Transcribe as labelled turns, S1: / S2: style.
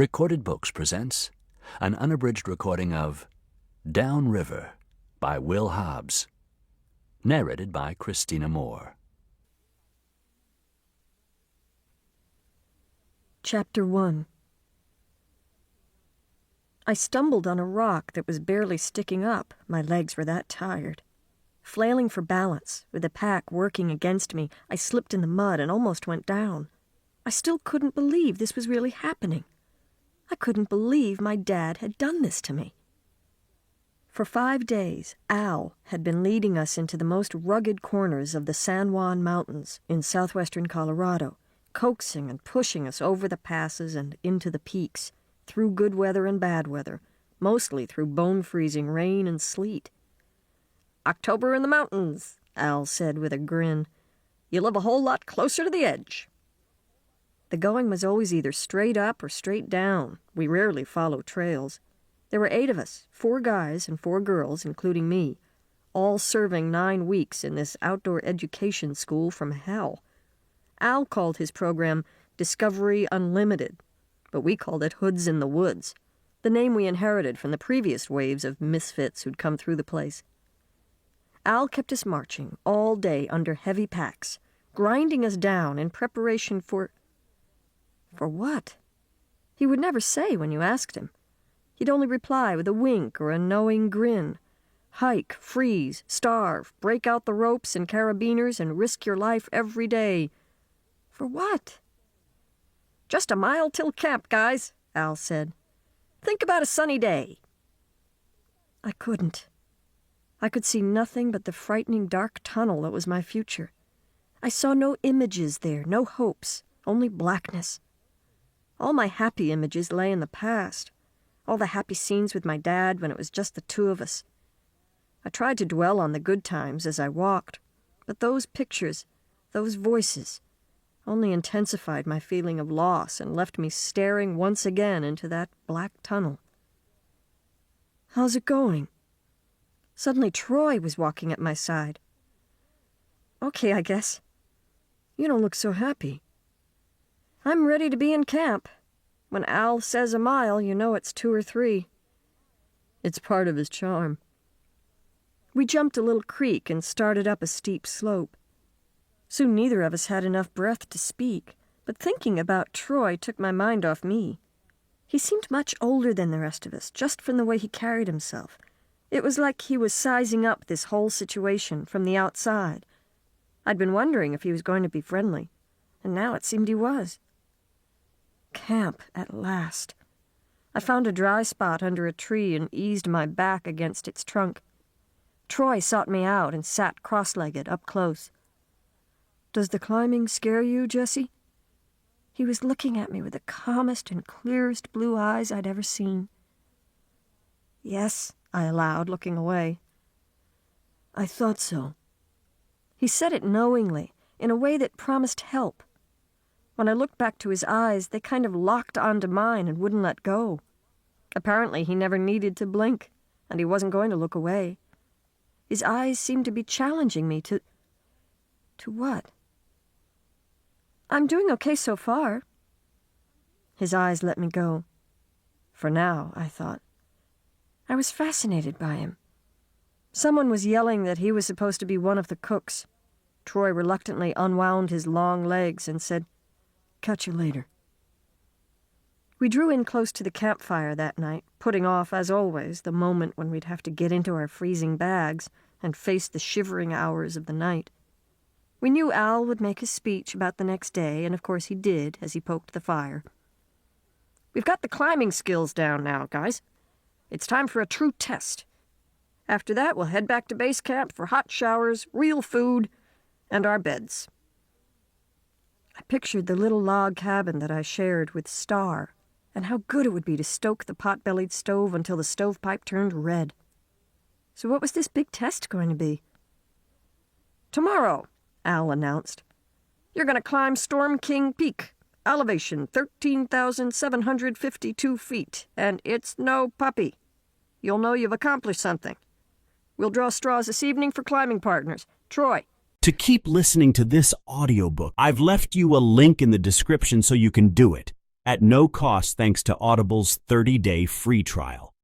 S1: Recorded Books presents an unabridged recording of Downriver by Will Hobbs, narrated by Christina Moore.
S2: Chapter 1. I stumbled on a rock that was barely sticking up. My legs were that tired. Flailing for balance, with the pack working against me, I slipped in the mud and almost went down. I still couldn't believe this was really happening. I couldn't believe my dad had done this to me. For 5 days, Al had been leading us into the most rugged corners of the San Juan Mountains in southwestern Colorado, coaxing and pushing us over the passes and into the peaks, through good weather and bad weather, mostly through bone-freezing rain and sleet. "October in the mountains," Al said with a grin. "You live a whole lot closer to the edge." The going was always either straight up or straight down. We rarely followed trails. There were 8 of us, 4 guys and 4 girls, including me, all serving 9 weeks in this outdoor education school from hell. Al called his program Discovery Unlimited, but we called it Hoods in the Woods, the name we inherited from the previous waves of misfits who'd come through the place. Al kept us marching all day under heavy packs, grinding us down in preparation for what? He would never say when you asked him. He'd only reply with a wink or a knowing grin. Hike, freeze, starve, break out the ropes and carabiners and risk your life every day. For what? "Just a mile till camp, guys," Al said. "Think about a sunny day." I couldn't. I could see nothing but the frightening dark tunnel that was my future. I saw no images there, no hopes, only blackness. All my happy images lay in the past, all the happy scenes with my dad when it was just the 2 of us. I tried to dwell on the good times as I walked, but those pictures, those voices, only intensified my feeling of loss and left me staring once again into that black tunnel. "How's it going?" Suddenly Troy was walking at my side. "Okay, I guess. You don't look so happy." "I'm ready to be in camp. When Al says a mile, you know it's 2 or 3. It's part of his charm." We jumped a little creek and started up a steep slope. Soon neither of us had enough breath to speak, but thinking about Troy took my mind off me. He seemed much older than the rest of us, just from the way he carried himself. It was like he was sizing up this whole situation from the outside. I'd been wondering if he was going to be friendly, and now it seemed he was. Camp, at last. I found a dry spot under a tree and eased my back against its trunk. Troy sought me out and sat cross-legged up close. "Does the climbing scare you, Jessie?" He was looking at me with the calmest and clearest blue eyes I'd ever seen. "Yes," I allowed, looking away. "I thought so." He said it knowingly, in a way that promised help. When I looked back to his eyes, they kind of locked onto mine and wouldn't let go. Apparently he never needed to blink, and he wasn't going to look away. His eyes seemed to be challenging me to what? "I'm doing okay so far." His eyes let me go. For now, I thought. I was fascinated by him. Someone was yelling that he was supposed to be one of the cooks. Troy reluctantly unwound his long legs and said, "Catch you later." We drew in close to the campfire that night, putting off, as always, the moment when we'd have to get into our freezing bags and face the shivering hours of the night. We knew Al would make his speech about the next day, and of course he did as he poked the fire. "We've got the climbing skills down now, guys. It's time for a true test. After that, we'll head back to base camp for hot showers, real food, and our beds." I pictured the little log cabin that I shared with Star, and how good it would be to stoke the pot-bellied stove until the stovepipe turned red. So what was this big test going to be? "Tomorrow," Al announced, "you're going to climb Storm King Peak, elevation 13,752 feet, and it's no puppy. You'll know you've accomplished something. We'll draw straws this evening for climbing partners. Troy."
S3: To keep listening to this audiobook, I've left you a link in the description so you can do it. at no cost thanks to Audible's 30-day free trial.